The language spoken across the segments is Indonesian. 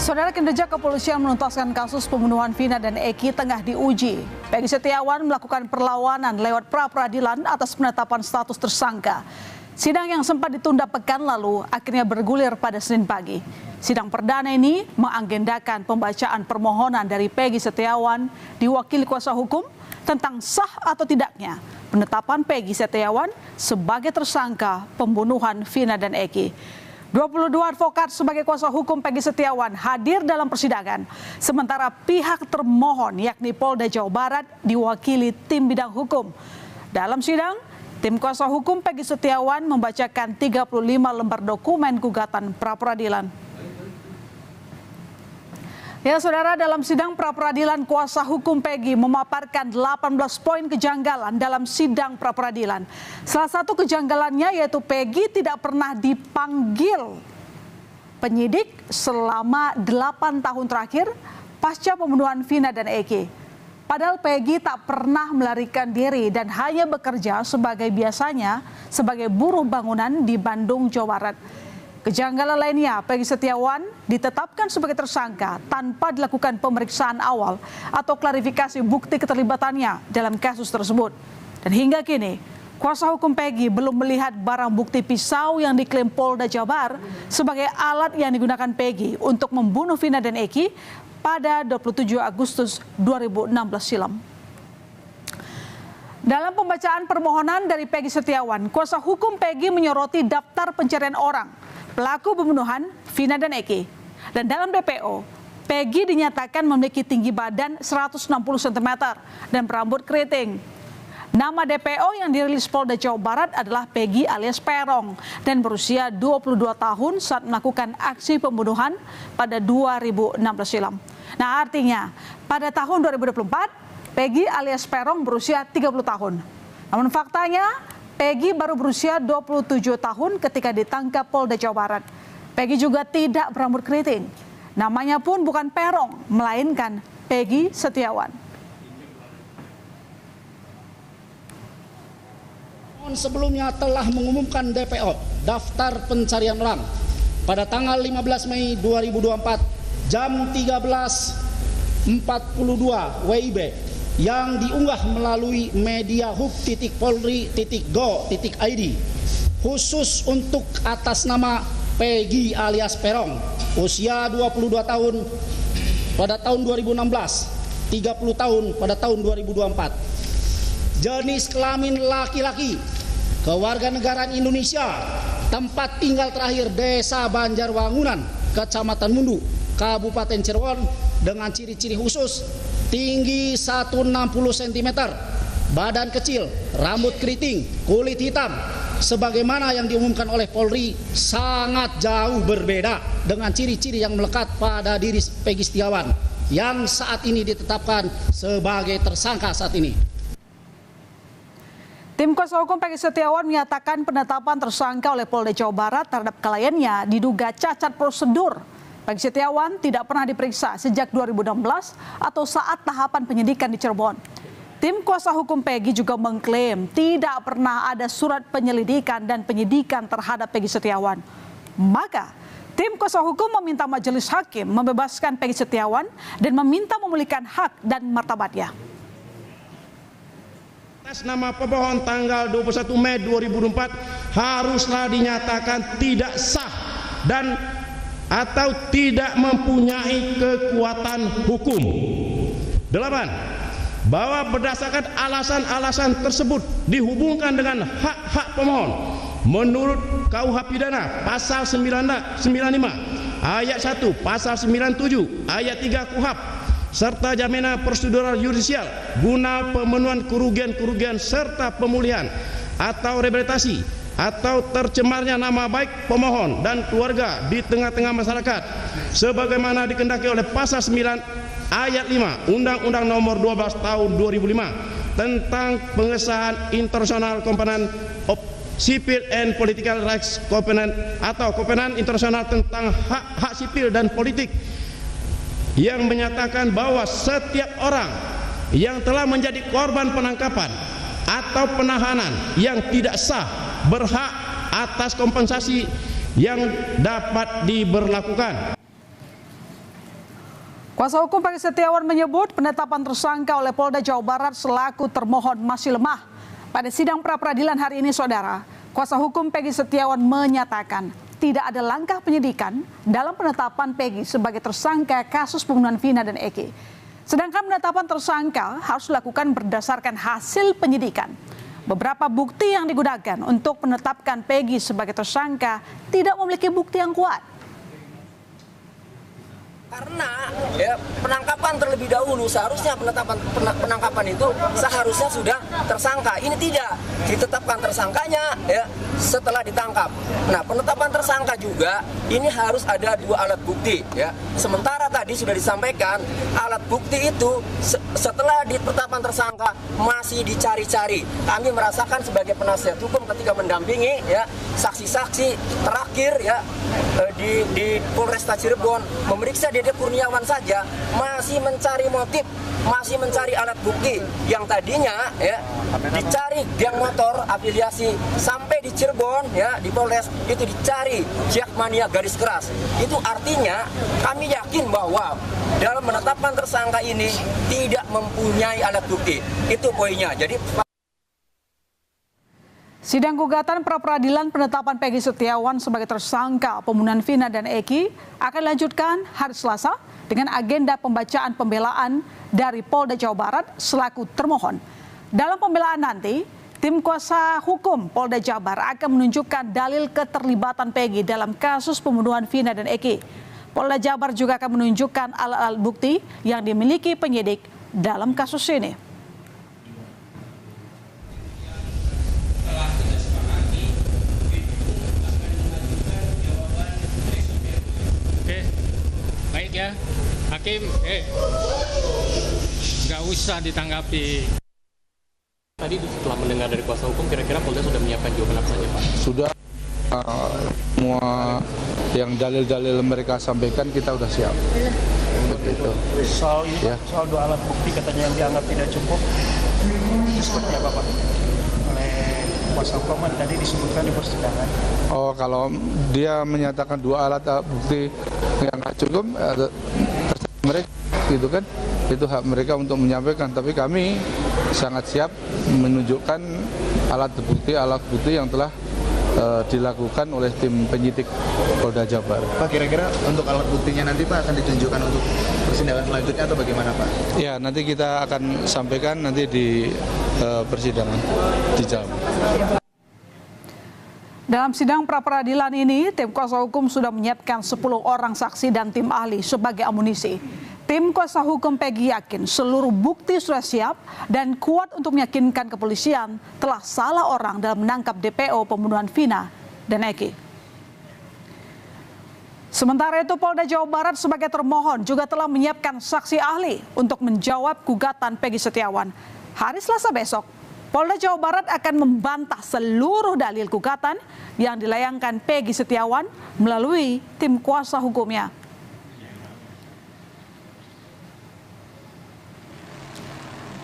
Saudara, kinerja kepolisian menuntaskan kasus pembunuhan Vina dan Eki tengah diuji. Peggy Setiawan melakukan perlawanan lewat pra-peradilan atas penetapan status tersangka. Sidang yang sempat ditunda pekan lalu akhirnya bergulir pada Senin pagi. Sidang perdana ini mengagendakan pembacaan permohonan dari Peggy Setiawan diwakili kuasa hukum tentang sah atau tidaknya penetapan Peggy Setiawan sebagai tersangka pembunuhan Vina dan Eki. 22 advokat sebagai kuasa hukum Peggy Setiawan hadir dalam persidangan. Sementara pihak termohon yakni Polda Jawa Barat diwakili tim bidang hukum. Dalam sidang, tim kuasa hukum Peggy Setiawan membacakan 35 lembar dokumen gugatan pra-peradilan. Ya saudara, dalam sidang pra-peradilan kuasa hukum Peggy memaparkan 18 poin kejanggalan dalam sidang pra-peradilan. Salah satu kejanggalannya yaitu Peggy tidak pernah dipanggil penyidik selama 8 tahun terakhir pasca pembunuhan Vina dan Eki. Padahal Peggy tak pernah melarikan diri dan hanya bekerja sebagai biasanya sebagai buruh bangunan di Bandung, Jawa Barat. Kejanggalan lainnya, Peggy Setiawan ditetapkan sebagai tersangka tanpa dilakukan pemeriksaan awal atau klarifikasi bukti keterlibatannya dalam kasus tersebut. Dan hingga kini, kuasa hukum Peggy belum melihat barang bukti pisau yang diklaim Polda Jabar sebagai alat yang digunakan Peggy untuk membunuh Vina dan Eki pada 27 Agustus 2016 silam. Dalam pembacaan permohonan dari Peggy Setiawan, kuasa hukum Peggy menyoroti daftar pencarian orang pelaku pembunuhan Vina dan Eki. Dan dalam DPO, Peggy dinyatakan memiliki tinggi badan 160 cm dan berambut keriting. Nama DPO yang dirilis Polda Jawa Barat adalah Peggy alias Perong dan berusia 22 tahun saat melakukan aksi pembunuhan pada 2016 silam. Nah, artinya pada tahun 2024, Peggy alias Perong berusia 30 tahun. Namun faktanya, Peggy baru berusia 27 tahun ketika ditangkap Polda Jawa Barat. Peggy juga tidak berambut keriting. Namanya pun bukan Perong, melainkan Peggy Setiawan. Sebelumnya telah mengumumkan DPO, daftar pencarian orang, pada tanggal 15 Mei 2024 jam 13.42 WIB yang diunggah melalui media hub.polri.go.id khusus untuk atas nama Peggy alias Perong, usia 22 tahun pada tahun 2016, 30 tahun pada tahun 2024, jenis kelamin laki-laki, kewarganegaraan Indonesia, tempat tinggal terakhir Desa Banjarwangunan, Kecamatan Mundu, Kabupaten Cirebon, dengan ciri-ciri khusus tinggi 160 cm, badan kecil, rambut keriting, kulit hitam, sebagaimana yang diumumkan oleh Polri sangat jauh berbeda dengan ciri-ciri yang melekat pada diri Peggy Setiawan yang saat ini ditetapkan sebagai tersangka saat ini. Tim kuasa hukum Peggy Setiawan menyatakan penetapan tersangka oleh Polda Jawa Barat terhadap kliennya diduga cacat prosedur. Peggy Setiawan tidak pernah diperiksa sejak 2016 atau saat tahapan penyidikan di Cirebon. Tim kuasa hukum Peggy juga mengklaim tidak pernah ada surat penyelidikan dan penyidikan terhadap Peggy Setiawan. Maka, tim kuasa hukum meminta majelis hakim membebaskan Peggy Setiawan dan meminta memulihkan hak dan martabatnya. Atas nama pemohon tanggal 21 Mei 2024 haruslah dinyatakan tidak sah dan atau tidak mempunyai kekuatan hukum. 8. Bahwa berdasarkan alasan-alasan tersebut dihubungkan dengan hak-hak pemohon menurut KUH Pidana pasal 95 ayat 1, pasal 97 ayat 3 KUHP serta jaminan prosedural yudisial guna pemenuhan kerugian-kerugian serta pemulihan atau rehabilitasi atau tercemarnya nama baik pemohon dan keluarga di tengah-tengah masyarakat sebagaimana dikehendaki oleh pasal 9 ayat 5 Undang-Undang Nomor 12 Tahun 2005 tentang pengesahan International Covenant of Civil and Political Rights Covenant atau Covenant Internasional tentang hak-hak sipil dan politik yang menyatakan bahwa setiap orang yang telah menjadi korban penangkapan atau penahanan yang tidak sah berhak atas kompensasi yang dapat diberlakukan. Kuasa hukum Peggy Setiawan menyebut penetapan tersangka oleh Polda Jawa Barat selaku termohon masih lemah. Pada sidang pra-peradilan hari ini, saudara, kuasa hukum Peggy Setiawan menyatakan tidak ada langkah penyidikan dalam penetapan Peggy sebagai tersangka kasus pembunuhan Vina dan Eki. Sedangkan penetapan tersangka harus dilakukan berdasarkan hasil penyidikan. Beberapa bukti yang digunakan untuk menetapkan Peggy sebagai tersangka tidak memiliki bukti yang kuat. Karena penangkapan terlebih dahulu, seharusnya penangkapan itu seharusnya sudah tersangka. Ini tidak ditetapkan tersangkanya setelah ditangkap. Nah, penetapan tersangka juga ini harus ada 2 alat bukti Sementara tadi sudah disampaikan alat bukti itu setelah ditetapkan tersangka masih dicari-cari. Kami merasakan sebagai penasihat hukum ketika mendampingi saksi-saksi terakhir di Polresta Cirebon memeriksa Dede Kurniawan saja masih mencari motif, masih mencari alat bukti yang tadinya dicari geng motor afiliasi sampai di Cirebon di Polres itu dicari Jakmania garis keras. Itu artinya kami yakin bahwa dalam menetapkan tersangka ini tidak mempunyai alat bukti. Itu poinnya. Jadi sidang gugatan pra-peradilan penetapan Peggy Setiawan sebagai tersangka pembunuhan Vina dan Eki akan dilanjutkan hari Selasa dengan agenda pembacaan pembelaan dari Polda Jawa Barat selaku termohon. Dalam pembelaan nanti, tim kuasa hukum Polda Jabar akan menunjukkan dalil keterlibatan Peggy dalam kasus pembunuhan Vina dan Eki. Polda Jabar juga akan menunjukkan alat-alat bukti yang dimiliki penyidik dalam kasus ini. Baik ya, Hakim, nggak usah ditanggapi. Tadi setelah mendengar dari kuasa hukum, kira-kira Polda sudah menyiapkan jawaban apa saja, Pak? Sudah, semua yang dalil-dalil mereka sampaikan kita sudah siap. Begitu. Soal ini, soal 2 alat bukti katanya yang dianggap tidak cukup, seperti apa, Pak? Oleh kuasa hukum tadi disebutkan di persidangan. Oh, kalau dia menyatakan 2 alat bukti yang nggak cukup, mereka gitu kan, itu hak mereka untuk menyampaikan. Tapi kami sangat siap menunjukkan alat bukti yang telah dilakukan oleh tim penyidik Polda Jabar. Pak, kira-kira untuk alat buktinya nanti Pak akan ditunjukkan untuk persidangan selanjutnya atau bagaimana Pak? Ya, nanti kita akan sampaikan nanti di persidangan di Jawa. Dalam sidang pra-peradilan ini, tim kuasa hukum sudah menyiapkan 10 orang saksi dan tim ahli sebagai amunisi. Tim kuasa hukum Peggy yakin seluruh bukti sudah siap dan kuat untuk meyakinkan kepolisian telah salah orang dalam menangkap DPO pembunuhan Vina dan Eki. Sementara itu, Polda Jawa Barat sebagai termohon juga telah menyiapkan saksi ahli untuk menjawab gugatan Peggy Setiawan. Hari Selasa besok, Polda Jawa Barat akan membantah seluruh dalil gugatan yang dilayangkan Peggy Setiawan melalui tim kuasa hukumnya.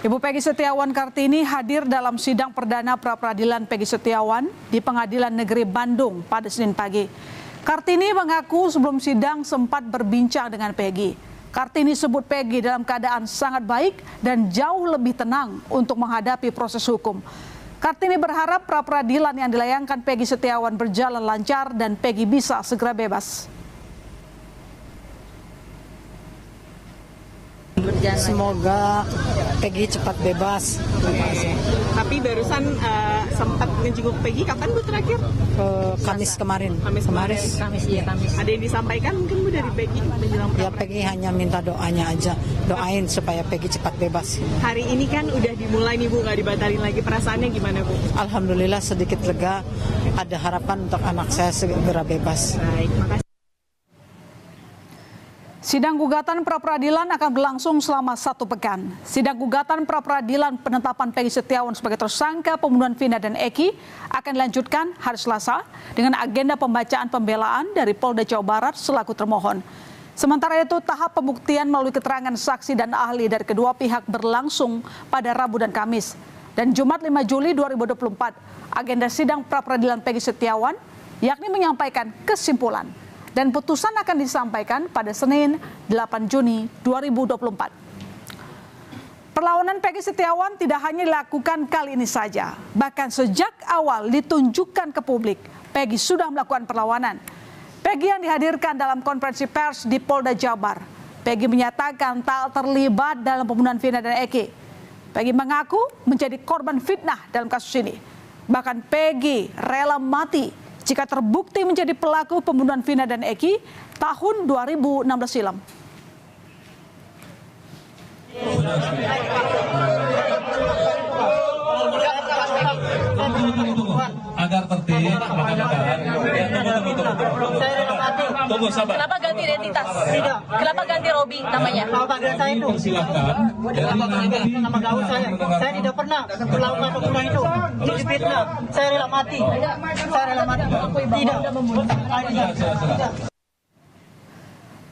Ibu Peggy Setiawan Kartini hadir dalam sidang perdana pra-peradilan Peggy Setiawan di Pengadilan Negeri Bandung pada Senin pagi. Kartini mengaku sebelum sidang sempat berbincang dengan Peggy. Kartini sebut Peggy dalam keadaan sangat baik dan jauh lebih tenang untuk menghadapi proses hukum. Kartini berharap pra-peradilan yang dilayangkan Peggy Setiawan berjalan lancar dan Peggy bisa segera bebas. Semoga Peggy cepat bebas. Tapi barusan sempat menjenguk Peggy, kapan Bu terakhir? Kamis kemarin. Kamis. Ada yang disampaikan mungkin Bu dari Peggy? Ya, Peggy hanya minta doanya aja, doain supaya Peggy cepat bebas. Hari ini kan udah dimulai nih Bu, nggak dibatalin lagi, perasaannya gimana Bu? Alhamdulillah sedikit lega, ada harapan untuk anak saya segera bebas. Baik, makasih. Sidang gugatan pra-peradilan akan berlangsung selama 1 pekan. Sidang gugatan pra-peradilan penetapan Peggy Setiawan sebagai tersangka pembunuhan Vina dan Eki akan dilanjutkan hari Selasa dengan agenda pembacaan pembelaan dari Polda Jawa Barat selaku termohon. Sementara itu, tahap pembuktian melalui keterangan saksi dan ahli dari kedua pihak berlangsung pada Rabu dan Kamis. Dan Jumat 5 Juli 2024, agenda sidang pra-peradilan Peggy Setiawan yakni menyampaikan kesimpulan dan putusan akan disampaikan pada Senin 8 Juni 2024. Perlawanan Peggy Setiawan tidak hanya dilakukan kali ini saja. Bahkan sejak awal ditunjukkan ke publik, Peggy sudah melakukan perlawanan. Peggy yang dihadirkan dalam konferensi pers di Polda Jabar. Peggy menyatakan tak terlibat dalam pembunuhan Vina dan Eki. Peggy mengaku menjadi korban fitnah dalam kasus ini. Bahkan Peggy rela mati jika terbukti menjadi pelaku pembunuhan Vina dan Eki tahun 2016 silam. Agar tertib, tunggu sabar. Kenapa ganti identitas? Tidak. Kenapa ganti Robi namanya? Saya itu silakan. Nama gaul saya tidak pernah melakukan pembunuhan itu. Ini fitnah. Saya rela mati. Tidak.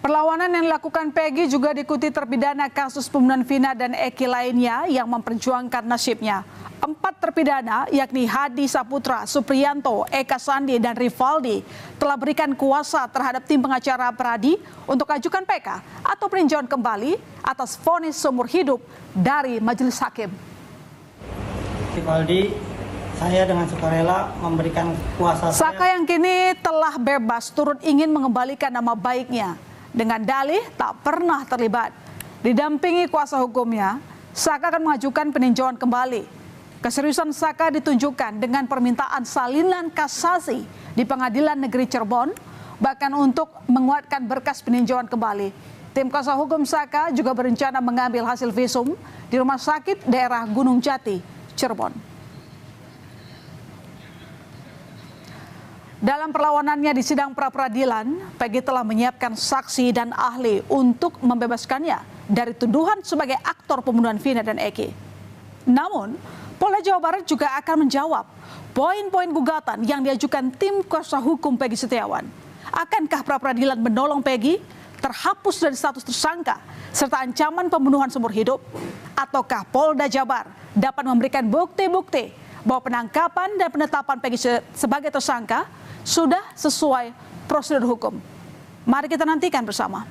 Perlawanan yang dilakukan Peggy juga diikuti terpidana kasus pembunuhan Vina dan Eki lainnya yang memperjuangkan nasibnya. 4 terpidana yakni Hadi Saputra, Supriyanto, Eka Sandi, dan Rivaldi telah berikan kuasa terhadap tim pengacara Pradi untuk ajukan PK atau peninjauan kembali atas vonis seumur hidup dari majelis hakim. Rivaldi, saya dengan sukarela memberikan kuasa. Saka yang kini telah bebas turut ingin mengembalikan nama baiknya dengan dalih tak pernah terlibat. Didampingi kuasa hukumnya, Saka akan mengajukan peninjauan kembali. Keseriusan Saka ditunjukkan dengan permintaan salinan kasasi di Pengadilan Negeri Cirebon, bahkan untuk menguatkan berkas peninjauan kembali. Tim kuasa hukum Saka juga berencana mengambil hasil visum di Rumah Sakit Daerah Gunung Jati, Cirebon. Dalam perlawanannya di sidang pra-peradilan, Peggy telah menyiapkan saksi dan ahli untuk membebaskannya dari tuduhan sebagai aktor pembunuhan Vina dan Eki. Namun, Polda Jawa Barat juga akan menjawab poin-poin gugatan yang diajukan tim kuasa hukum Peggy Setiawan. Akankah pra-peradilan menolong Peggy terhapus dari status tersangka serta ancaman pembunuhan seumur hidup? Ataukah Polda Jabar dapat memberikan bukti-bukti bahwa penangkapan dan penetapan Peggy sebagai tersangka sudah sesuai prosedur hukum? Mari kita nantikan bersama.